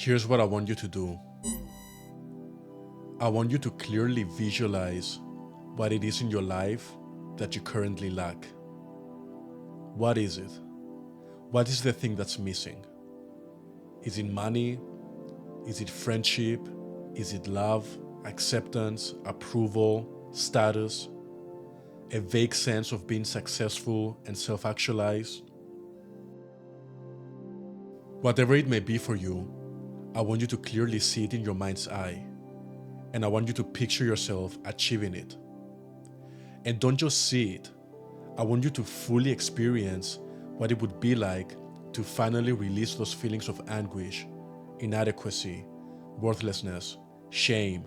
Here's what I want you to do. I want you to clearly visualize what it is in your life that you currently lack. What is it? What is the thing that's missing? Is it money? Is it friendship? Is it love, acceptance, approval, status? A vague sense of being successful and self-actualized? Whatever it may be for you, I want you to clearly see it in your mind's eye, and I want you to picture yourself achieving it. And don't just see it, I want you to fully experience what it would be like to finally release those feelings of anguish, inadequacy, worthlessness, shame,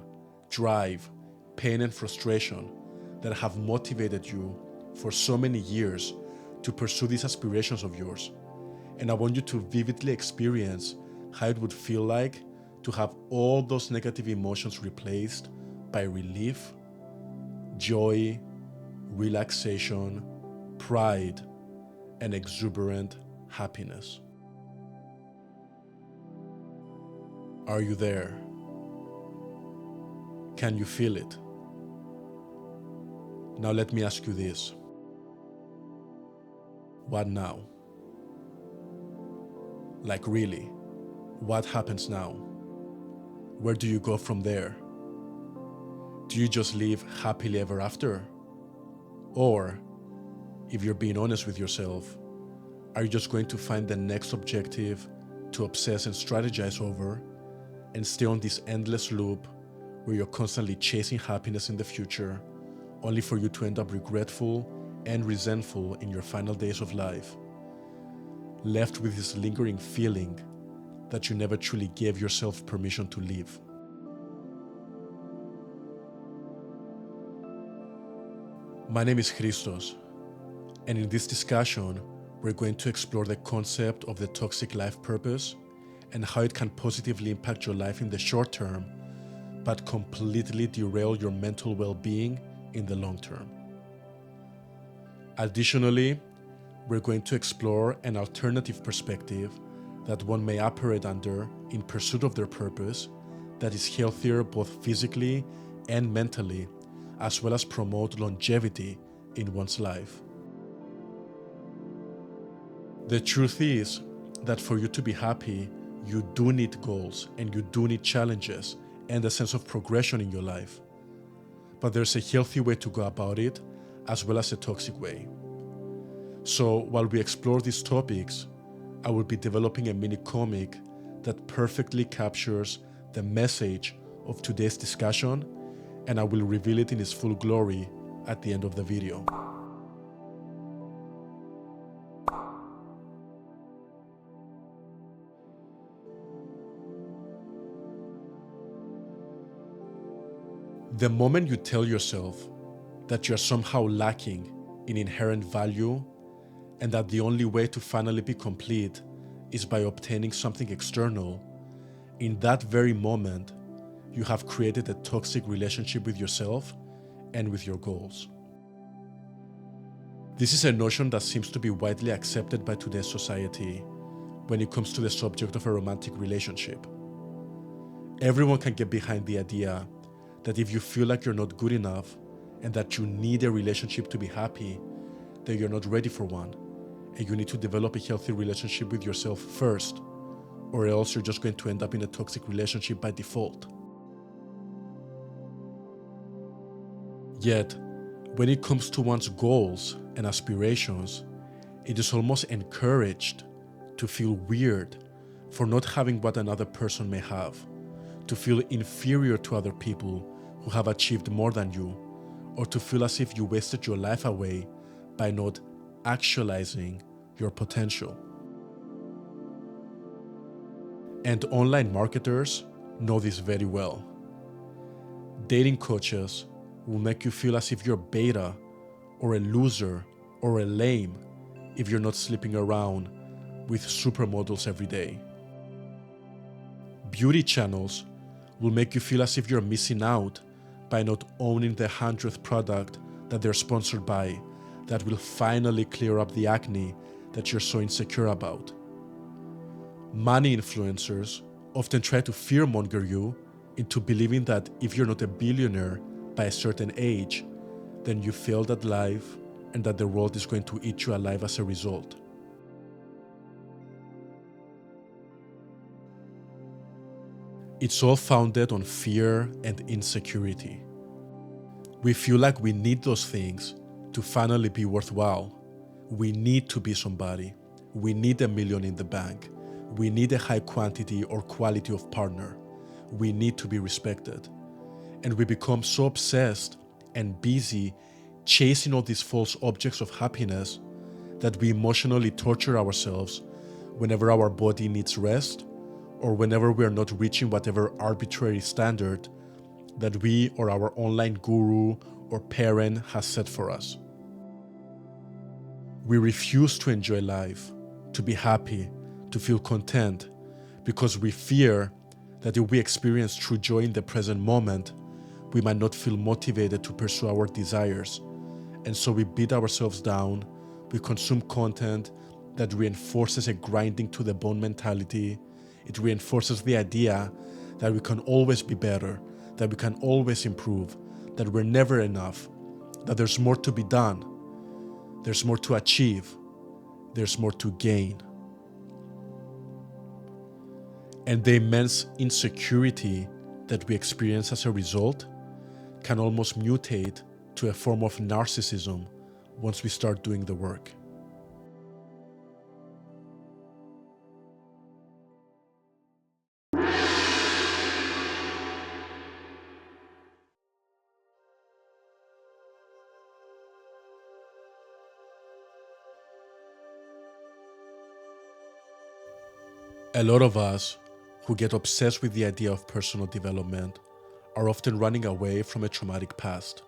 drive, pain, and frustration that have motivated you for so many years to pursue these aspirations of yours. And I want you to vividly experience how it would feel like to have all those negative emotions replaced by relief, joy, relaxation, pride, and exuberant happiness. Are you there? Can you feel it? Now let me ask you this. What now? Like really, what happens now? Where do you go from there? Do you just live happily ever after? Or, if you're being honest with yourself, are you just going to find the next objective to obsess and strategize over and stay on this endless loop where you're constantly chasing happiness in the future, only for you to end up regretful and resentful in your final days of life, left with this lingering feeling that you never truly gave yourself permission to live? My name is Christos, and in this discussion, we're going to explore the concept of the toxic life purpose and how it can positively impact your life in the short term, but completely derail your mental well-being in the long term. Additionally, we're going to explore an alternative perspective that one may operate under in pursuit of their purpose that is healthier both physically and mentally, as well as promote longevity in one's life. The truth is that for you to be happy, you do need goals and you do need challenges and a sense of progression in your life. But there's a healthy way to go about it, as well as a toxic way. So while we explore these topics, I will be developing a mini comic that perfectly captures the message of today's discussion, and I will reveal it in its full glory at the end of the video. The moment you tell yourself that you're somehow lacking in inherent value and that the only way to finally be complete is by obtaining something external, in that very moment, you have created a toxic relationship with yourself and with your goals. This is a notion that seems to be widely accepted by today's society when it comes to the subject of a romantic relationship. Everyone can get behind the idea that if you feel like you're not good enough and that you need a relationship to be happy, that you're not ready for one, and you need to develop a healthy relationship with yourself first, or else you're just going to end up in a toxic relationship by default. Yet, when it comes to one's goals and aspirations, it is almost encouraged to feel weird for not having what another person may have, to feel inferior to other people who have achieved more than you, or to feel as if you wasted your life away by not actualizing your potential. And online marketers know this very well. Dating coaches will make you feel as if you're beta or a loser or a lame if you're not sleeping around with supermodels every day. Beauty channels will make you feel as if you're missing out by not owning the 100th product that they're sponsored by that will finally clear up the acne that you're so insecure about. Money influencers often try to fearmonger you into believing that if you're not a billionaire by a certain age, then you failed at life and that the world is going to eat you alive as a result. It's all founded on fear and insecurity. We feel like we need those things to finally be worthwhile. We need to be somebody. We need $1 million in the bank. We need a high quantity or quality of partner. We need to be respected. And we become so obsessed and busy chasing all these false objects of happiness that we emotionally torture ourselves whenever our body needs rest or whenever we are not reaching whatever arbitrary standard that we or our online guru or parent has set for us. We refuse to enjoy life, to be happy, to feel content, because we fear that if we experience true joy in the present moment, we might not feel motivated to pursue our desires. And so we beat ourselves down, we consume content that reinforces a grinding to the bone mentality. It reinforces the idea that we can always be better, that we can always improve, that we're never enough, that there's more to be done, there's more to achieve, there's more to gain. And the immense insecurity that we experience as a result can almost mutate to a form of narcissism once we start doing the work. A lot of us who get obsessed with the idea of personal development are often running away from a traumatic past.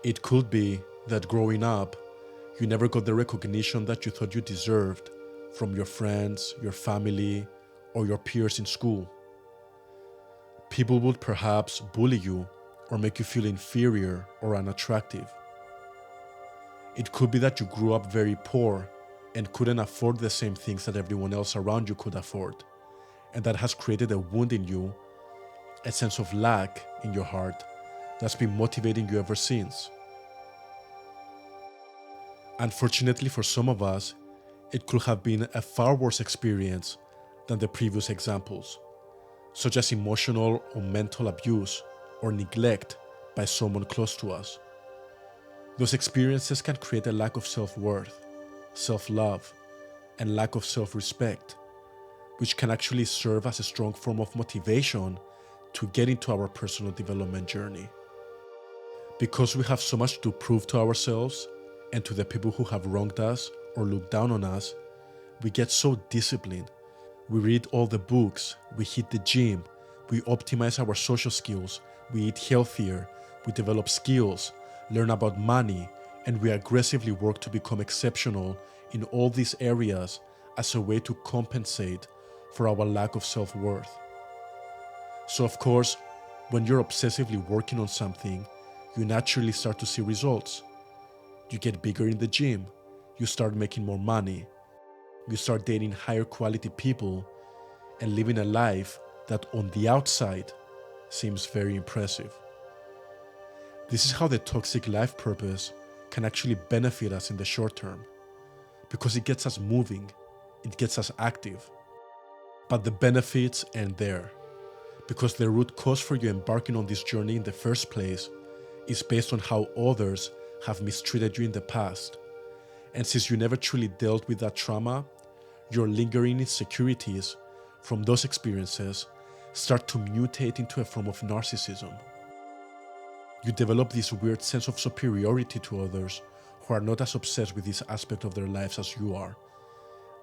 It could be that growing up, you never got the recognition that you thought you deserved from your friends, your family, or your peers in school. People would perhaps bully you or make you feel inferior or unattractive. It could be that you grew up very poor and couldn't afford the same things that everyone else around you could afford, and that has created a wound in you, a sense of lack in your heart that's been motivating you ever since. Unfortunately for some of us, it could have been a far worse experience than the previous examples, such as emotional or mental abuse or neglect by someone close to us. Those experiences can create a lack of self-worth, self-love, and lack of self-respect, which can actually serve as a strong form of motivation to get into our personal development journey. Because we have so much to prove to ourselves and to the people who have wronged us or looked down on us, we get so disciplined. We read all the books, we hit the gym, we optimize our social skills, we eat healthier, we develop skills, learn about money, and we aggressively work to become exceptional in all these areas as a way to compensate for our lack of self-worth. So of course, when you're obsessively working on something, you naturally start to see results. You get bigger in the gym, you start making more money, you start dating higher quality people and living a life that on the outside seems very impressive. This is how the toxic life purpose can actually benefit us in the short term, because it gets us moving, it gets us active. But the benefits end there, because the root cause for you embarking on this journey in the first place is based on how others have mistreated you in the past. And since you never truly dealt with that trauma, your lingering insecurities from those experiences start to mutate into a form of narcissism. You develop this weird sense of superiority to others who are not as obsessed with this aspect of their lives as you are,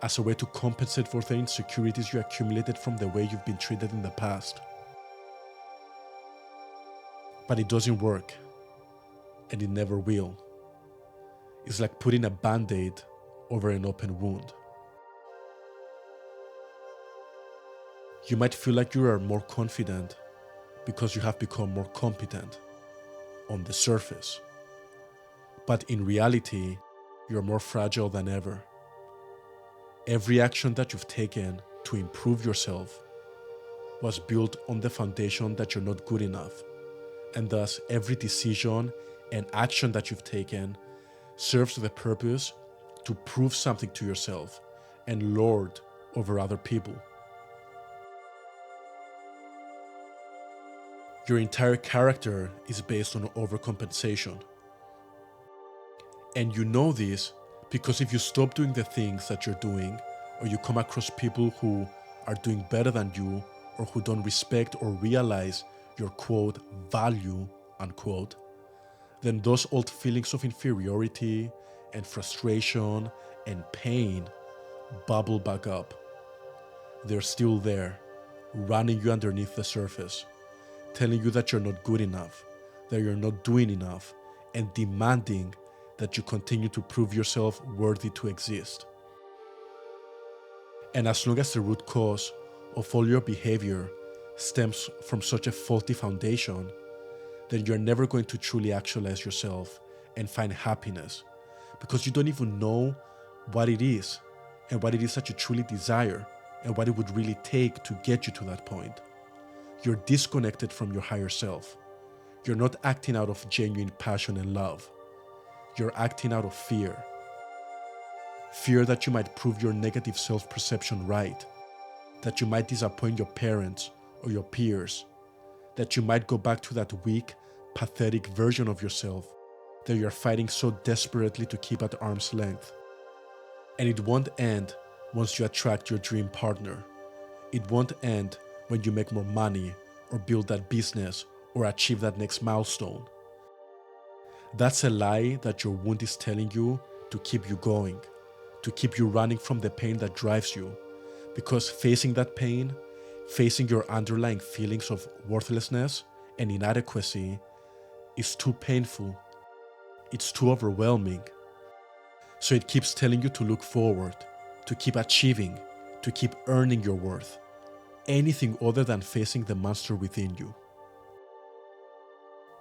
as a way to compensate for the insecurities you accumulated from the way you've been treated in the past. But it doesn't work, and it never will. It's like putting a band-aid over an open wound. You might feel like you are more confident because you have become more competent on the surface. But in reality, you're more fragile than ever. Every action that you've taken to improve yourself was built on the foundation that you're not good enough. And thus, every decision and action that you've taken serves the purpose to prove something to yourself and lord over other people. Your entire character is based on overcompensation. And you know this because if you stop doing the things that you're doing, or you come across people who are doing better than you, or who don't respect or realize your quote value unquote, then those old feelings of inferiority and frustration and pain bubble back up. They're still there, running you underneath the surface, telling you that you're not good enough, that you're not doing enough, and demanding that you continue to prove yourself worthy to exist. And as long as the root cause of all your behavior stems from such a faulty foundation, then you're never going to truly actualize yourself and find happiness, because you don't even know what it is and what it is that you truly desire and what it would really take to get you to that point. You're disconnected from your higher self. You're not acting out of genuine passion and love. You're acting out of fear. Fear that you might prove your negative self-perception right, that you might disappoint your parents or your peers, that you might go back to that weak, pathetic version of yourself that you're fighting so desperately to keep at arm's length. And it won't end once you attract your dream partner. It won't end when you make more money or build that business or achieve that next milestone. That's a lie that your wound is telling you to keep you going, to keep you running from the pain that drives you, because facing that pain, facing your underlying feelings of worthlessness and inadequacy is too painful. It's too overwhelming. So it keeps telling you to look forward, to keep achieving, to keep earning your worth, anything other than facing the monster within you.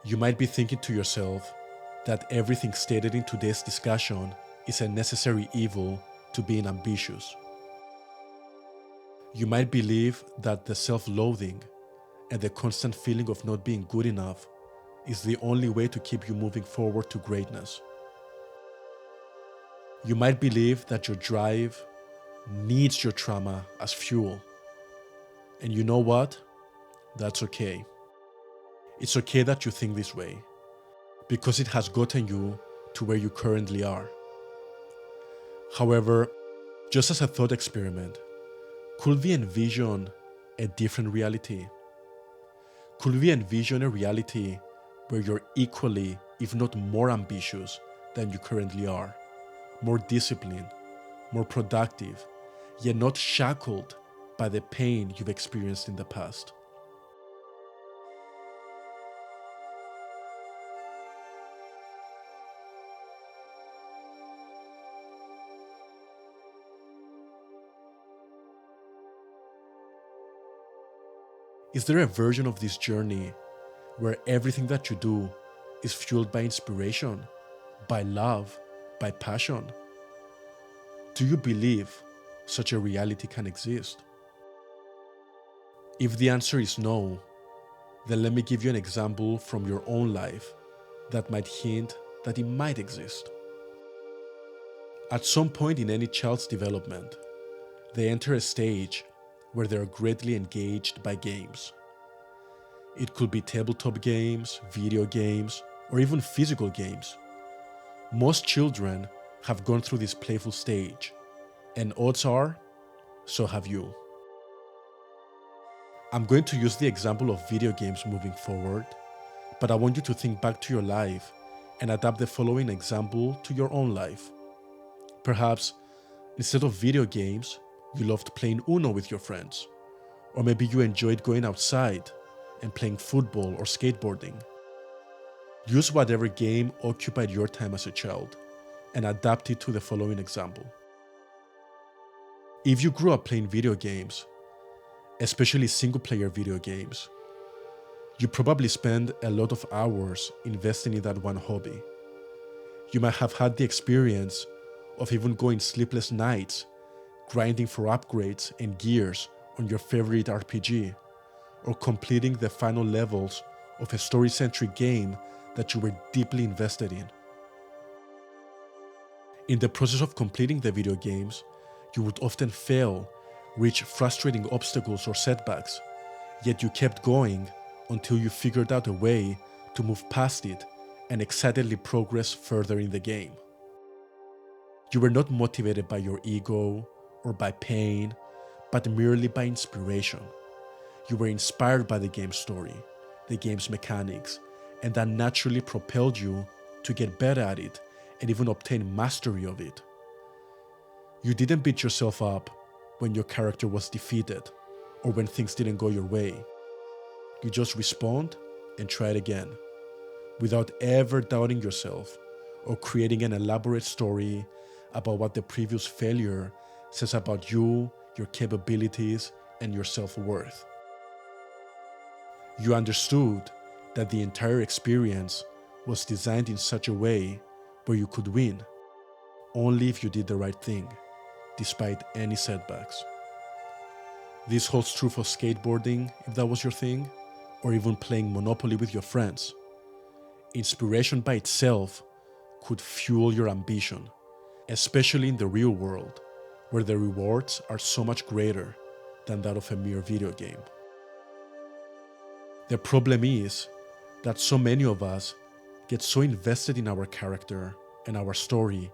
You might be thinking to yourself that everything stated in today's discussion is a necessary evil to being ambitious. You might believe that the self-loathing and the constant feeling of not being good enough is the only way to keep you moving forward to greatness. You might believe that your drive needs your trauma as fuel. And you know what? That's okay. It's okay that you think this way, because it has gotten you to where you currently are. However, just as a thought experiment, could we envision a different reality? Could we envision a reality where you're equally, if not more ambitious than you currently are, more disciplined, more productive, yet not shackled by the pain you've experienced in the past? Is there a version of this journey where everything that you do is fueled by inspiration, by love, by passion? Do you believe such a reality can exist? If the answer is no, then let me give you an example from your own life that might hint that it might exist. At some point in any child's development, they enter a stage where they are greatly engaged by games. It could be tabletop games, video games, or even physical games. Most children have gone through this playful stage, and odds are, so have you. I'm going to use the example of video games moving forward, but I want you to think back to your life and adapt the following example to your own life. Perhaps, instead of video games, you loved playing Uno with your friends, or maybe you enjoyed going outside and playing football or skateboarding. Use whatever game occupied your time as a child and adapt it to the following example. If you grew up playing video games, especially single-player video games, you probably spend a lot of hours investing in that one hobby. You might have had the experience of even going sleepless nights grinding for upgrades and gears on your favorite RPG, or completing the final levels of a story-centric game that you were deeply invested in. In the process of completing the video games, you would often fail, reach frustrating obstacles or setbacks, yet you kept going until you figured out a way to move past it and excitedly progress further in the game. You were not motivated by your ego or by pain, but merely by inspiration. You were inspired by the game's story, the game's mechanics, and that naturally propelled you to get better at it and even obtain mastery of it. You didn't beat yourself up when your character was defeated or when things didn't go your way. You just respawned and tried again, without ever doubting yourself or creating an elaborate story about what the previous failure says about you, your capabilities, and your self-worth. You understood that the entire experience was designed in such a way where you could win only if you did the right thing, despite any setbacks. This holds true for skateboarding, if that was your thing, or even playing Monopoly with your friends. Inspiration by itself could fuel your ambition, especially in the real world, where the rewards are so much greater than that of a mere video game. The problem is that so many of us get so invested in our character and our story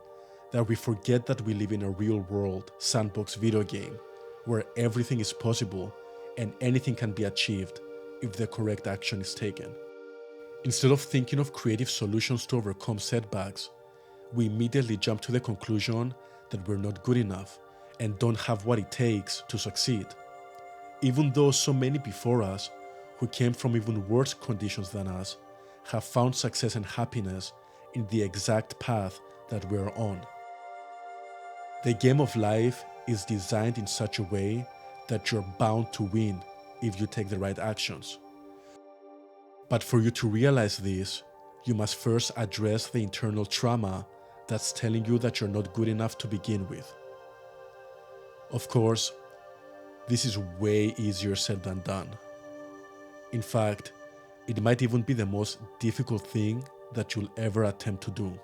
that we forget that we live in a real-world sandbox video game where everything is possible and anything can be achieved if the correct action is taken. Instead of thinking of creative solutions to overcome setbacks, we immediately jump to the conclusion that we're not good enough and don't have what it takes to succeed, even though so many before us who came from even worse conditions than us have found success and happiness in the exact path that we're on. The game of life is designed in such a way that you're bound to win if you take the right actions. But for you to realize this, you must first address the internal trauma that's telling you that you're not good enough to begin with. Of course, this is way easier said than done. In fact, it might even be the most difficult thing that you'll ever attempt to do.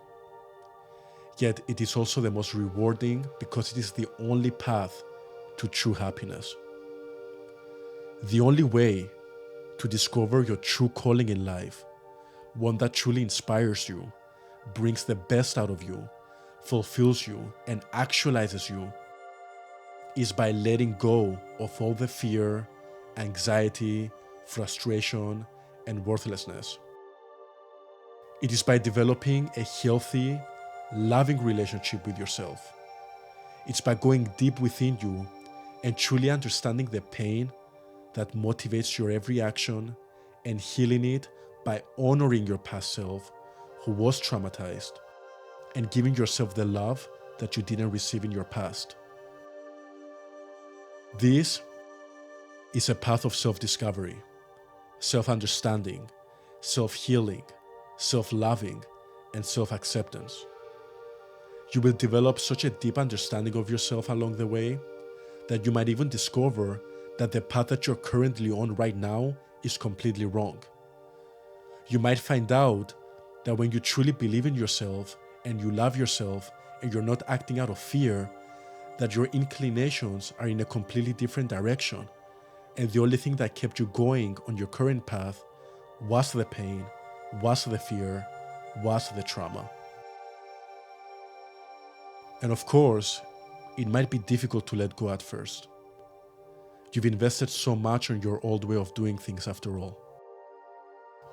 Yet it is also the most rewarding because it is the only path to true happiness. The only way to discover your true calling in life, one that truly inspires you, brings the best out of you, fulfills you, and actualizes you, is by letting go of all the fear, anxiety, frustration, and worthlessness. It is by developing a healthy, loving relationship with yourself. It's by going deep within you and truly understanding the pain that motivates your every action and healing it by honoring your past self who was traumatized and giving yourself the love that you didn't receive in your past. This is a path of self-discovery, self-understanding, self-healing, self-loving, and self-acceptance. You will develop such a deep understanding of yourself along the way that you might even discover that the path that you're currently on right now is completely wrong. You might find out that when you truly believe in yourself and you love yourself and you're not acting out of fear, that your inclinations are in a completely different direction, and the only thing that kept you going on your current path was the pain, was the fear, was the trauma. And of course, it might be difficult to let go at first. You've invested so much on your old way of doing things after all.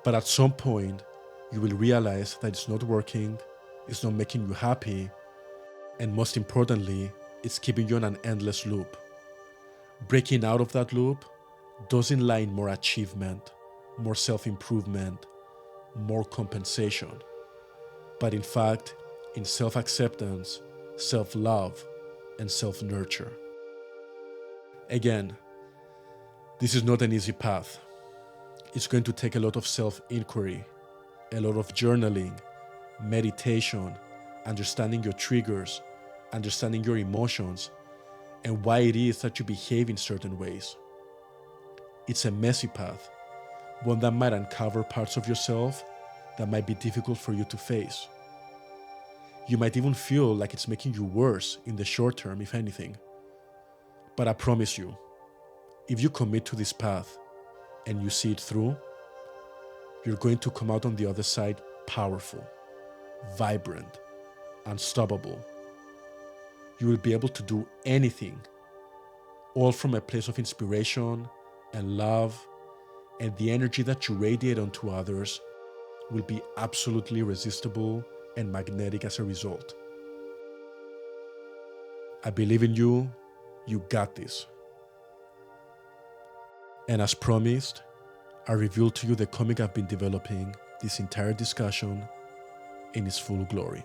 But at some point, you will realize that it's not working, it's not making you happy, and most importantly, it's keeping you in an endless loop. Breaking out of that loop doesn't lie in more achievement, more self-improvement, more compensation, but in fact, in self-acceptance, self-love, and self-nurture. Again, this is not an easy path. It's going to take a lot of self-inquiry, a lot of journaling, meditation, understanding your triggers, understanding your emotions, and why it is that you behave in certain ways. It's a messy path, one that might uncover parts of yourself that might be difficult for you to face. You might even feel like it's making you worse in the short term, if anything. But I promise you, if you commit to this path and you see it through, you're going to come out on the other side powerful, vibrant, unstoppable. You will be able to do anything, all from a place of inspiration and love, and the energy that you radiate onto others will be absolutely irresistible and magnetic as a result. I believe in you. You got this. And as promised, I reveal to you the comic I've been developing this entire discussion in its full glory.